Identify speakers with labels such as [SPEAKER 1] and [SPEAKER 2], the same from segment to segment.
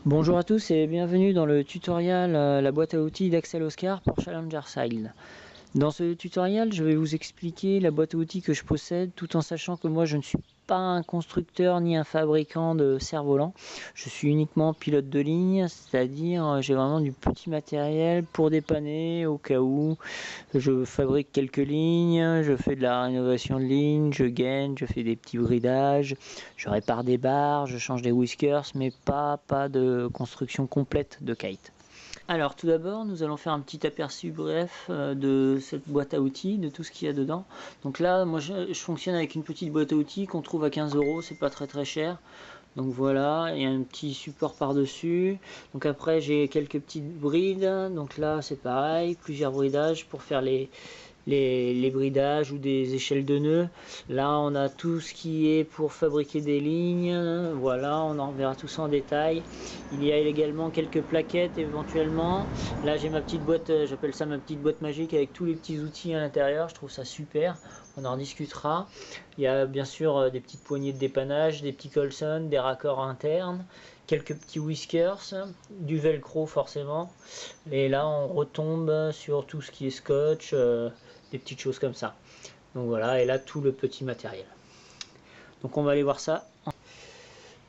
[SPEAKER 1] Bonjour à tous et bienvenue dans le tutoriel la boîte à outils d'Axel Oscar pour Challenger Sail. Dans ce tutoriel, je vais vous expliquer la boîte à outils que je possède tout en sachant que moi je ne suis pas un constructeur ni un fabricant de cerfs-volants. Je suis uniquement pilote de ligne, c'est-à-dire j'ai vraiment du petit matériel pour dépanner au cas où je fabrique quelques lignes, je fais de la rénovation de lignes, je gaine, je fais des petits bridages, je répare des barres, je change des whiskers, mais pas de construction complète de kite. Alors tout d'abord, nous allons faire un petit aperçu bref de cette boîte à outils, de tout ce qu'il y a dedans. Donc là, moi je fonctionne avec une petite boîte à outils qu'on trouve à 15 €, c'est pas très cher. Donc voilà, il y a un petit support par-dessus. Donc après, j'ai quelques petites brides. Donc là, c'est pareil, plusieurs bridages pour faire les bridages ou des échelles de nœuds. Là on a tout ce qui est pour fabriquer des lignes, voilà, on en verra tout ça en détail. Il y a également quelques plaquettes éventuellement. Là j'ai ma petite boîte, j'appelle ça ma petite boîte magique avec tous les petits outils à l'intérieur, je trouve ça super, on en discutera. Il y a bien sûr des petites poignées de dépannage, des petits Colson, des raccords internes, quelques petits whiskers, du velcro forcément, et là on retombe sur tout ce qui est scotch, des petites choses comme ça. Donc voilà, et là tout le petit matériel. Donc on va aller voir ça.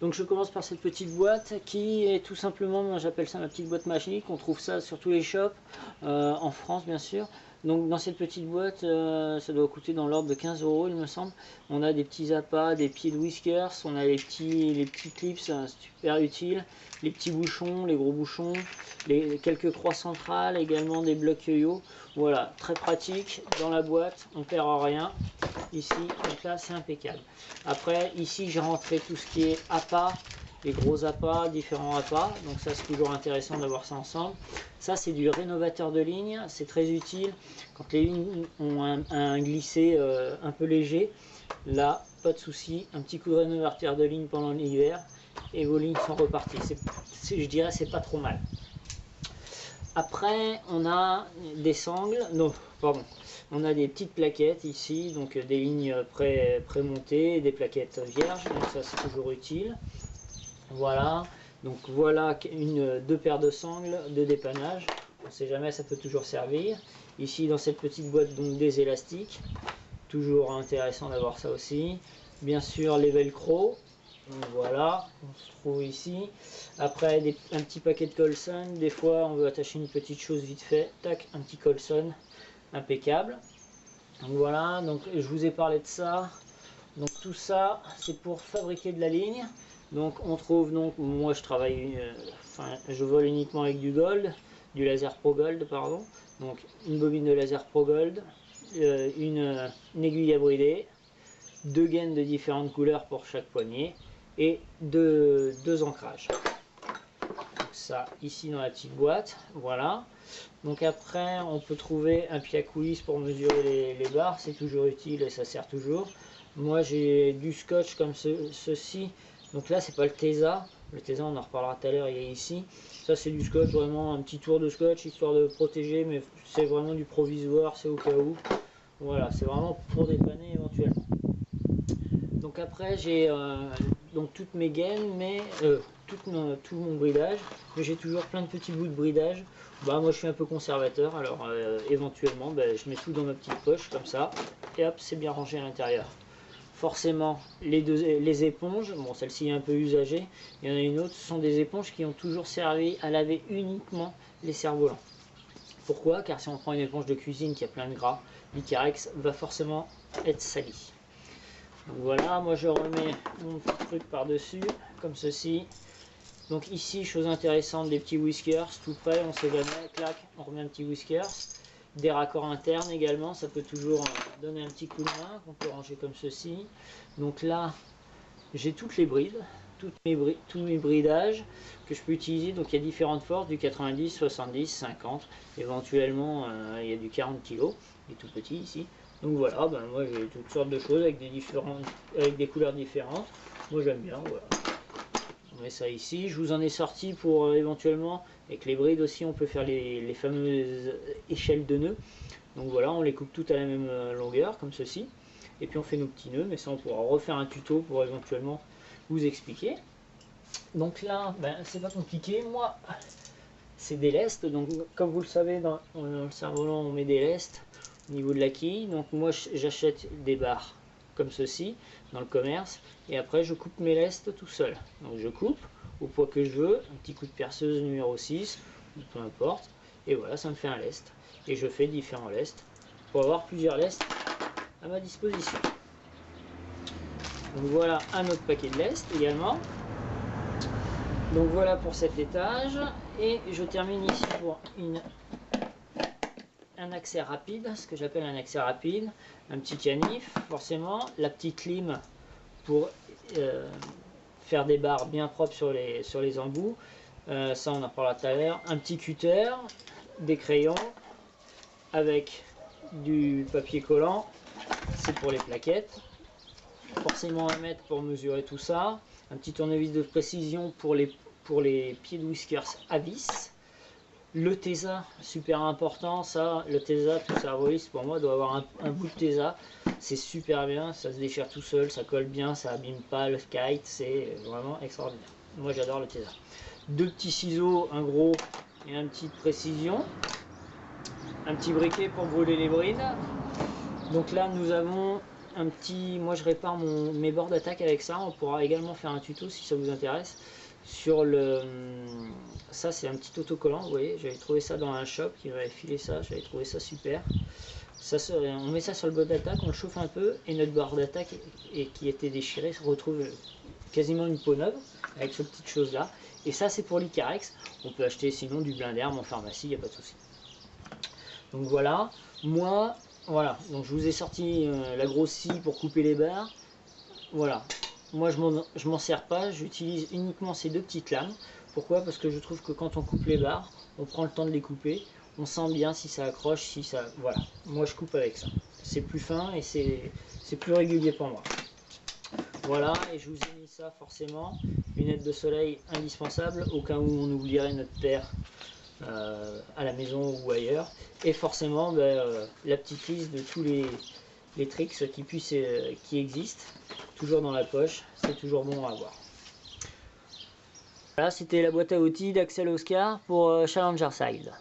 [SPEAKER 1] Donc je commence par cette petite boîte qui est tout simplement, moi j'appelle ça ma petite boîte magique. On trouve ça sur tous les shops, en France bien sûr. Donc dans cette petite boîte, ça doit coûter dans l'ordre de 15 € il me semble. On a des petits appâts, des pieds de whiskers, on a les petits clips, super utiles, les petits bouchons, les gros bouchons, quelques croix centrales, également des blocs yo-yo. Voilà, très pratique dans la boîte, on perd rien. Ici, donc là c'est impeccable. Après ici j'ai rentré tout ce qui est appât, les gros appâts, différents appâts, donc ça c'est toujours intéressant d'avoir ça ensemble. Ça c'est du rénovateur de ligne, c'est très utile quand les lignes ont un glissé un peu léger. Là pas de souci, un petit coup de rénovateur de ligne pendant l'hiver et vos lignes sont reparties. Je dirais c'est pas trop mal. Après on a des sangles, non pardon, on a des petites plaquettes ici, donc des lignes pré-montées, des plaquettes vierges, donc ça c'est toujours utile. Voilà, donc voilà deux paires de sangles de dépannage, on ne sait jamais, ça peut toujours servir. Ici dans cette petite boîte, donc des élastiques, toujours intéressant d'avoir ça aussi. Bien sûr les velcro, donc voilà, on se trouve ici. Après un petit paquet de Colson, des fois on veut attacher une petite chose vite fait, tac, un petit Colson, impeccable. Donc voilà, donc je vous ai parlé de ça. Donc tout ça c'est pour fabriquer de la ligne. Donc on trouve, donc moi je travaille, je vole uniquement avec du gold, du laser pro gold pardon. Donc une bobine de laser pro gold, une aiguille à brider, deux gaines de différentes couleurs pour chaque poignée et deux ancrages. Donc ça ici dans la petite boîte, voilà. Donc après on peut trouver un pied à coulisse pour mesurer les barres, c'est toujours utile et ça sert toujours. Moi j'ai du scotch comme ceci, donc là c'est pas le Tesa, on en reparlera tout à l'heure, il est ici. Ça c'est du scotch, vraiment un petit tour de scotch histoire de protéger, mais c'est vraiment du provisoire, c'est au cas où. Voilà, c'est vraiment pour dépanner éventuellement. Donc après j'ai donc toutes mes gaines, mais tout mon bridage, mais j'ai toujours plein de petits bouts de bridage. Bah moi je suis un peu conservateur, alors éventuellement je mets tout dans ma petite poche comme ça, et hop c'est bien rangé à l'intérieur. Forcément les éponges, bon celle-ci est un peu usagée, il y en a une autre, ce sont des éponges qui ont toujours servi à laver uniquement les cerfs-volants. Pourquoi? Car si on prend une éponge de cuisine qui a plein de gras, l'Icarex va forcément être sali. Donc voilà, moi je remets mon petit truc par dessus, comme ceci. Donc ici, chose intéressante, des petits whiskers, tout près, on sait jamais, clac, on remet un petit whiskers. Des raccords internes également, ça peut toujours donner un petit coup de main, qu'on peut ranger comme ceci. Donc là, j'ai toutes les brides, tous mes bridages que je peux utiliser. Donc il y a différentes forces, du 90, 70, 50, éventuellement il y a du 40 kg, il est tout petit ici. Donc voilà, moi j'ai toutes sortes de choses avec des couleurs différentes. Moi j'aime bien, voilà. On met ça ici. Je vous en ai sorti pour éventuellement, avec les brides aussi, on peut faire les fameuses échelles de nœuds. Donc voilà, on les coupe toutes à la même longueur, comme ceci. Et puis on fait nos petits nœuds, mais ça on pourra refaire un tuto pour éventuellement vous expliquer. Donc là, ben, c'est pas compliqué. Moi, c'est des lestes. Donc, comme vous le savez, dans le cerf-volant, on met des lestes au niveau de la quille. Donc, moi, j'achète des barres comme ceci dans le commerce. Et après, je coupe mes lestes tout seul. Donc, je coupe au poids que je veux. Un petit coup de perceuse numéro 6, peu importe. Et voilà, ça me fait un lest. Et je fais différents lestes pour avoir plusieurs lestes à ma disposition. Donc, voilà un autre paquet de lestes également. Donc voilà pour cet étage, et je termine ici pour un accès rapide, ce que j'appelle un accès rapide, un petit canif forcément, la petite clim pour faire des barres bien propres sur les embouts, ça on en parlera tout à l'heure, un petit cutter, des crayons avec du papier collant, c'est pour les plaquettes, forcément à mettre pour mesurer tout ça, un petit tournevis de précision pour les pieds de whiskers à vis, le Tesa, super important, ça, le Tesa, tout cervoïste pour moi doit avoir un bout de Tesa, c'est super bien, ça se déchire tout seul, ça colle bien, ça abîme pas le kite, c'est vraiment extraordinaire. Moi j'adore le Tesa. Deux petits ciseaux, un gros et un petit de précision, un petit briquet pour brûler les brides. Donc là nous avons un petit, moi je répare mes bords d'attaque avec ça, on pourra également faire un tuto si ça vous intéresse sur le, ça c'est un petit autocollant, vous voyez, j'avais trouvé ça dans un shop qui m'avait filé ça, j'avais trouvé ça super. Ça on met ça sur le bord d'attaque, on le chauffe un peu et notre bord d'attaque qui était déchiré se retrouve quasiment une peau neuve avec cette petite chose là. Et ça c'est pour l'Icarex, on peut acheter sinon du Blinderme en pharmacie, il n'y a pas de souci. Donc voilà, moi voilà, donc je vous ai sorti la grosse scie pour couper les barres. Voilà, moi je m'en sers pas, j'utilise uniquement ces deux petites lames. Pourquoi? Parce que je trouve que quand on coupe les barres, on prend le temps de les couper, on sent bien si ça accroche, si ça... Voilà, moi je coupe avec ça. C'est plus fin et c'est plus régulier pour moi. Voilà, et je vous ai mis ça forcément, lunettes de soleil indispensables au cas où on oublierait notre paire à la maison ou ailleurs. Et forcément la petite liste de tous les tricks qui existent, toujours dans la poche, c'est toujours bon à avoir. Voilà, c'était la boîte à outils d'Axel Oscar pour Challenger Side.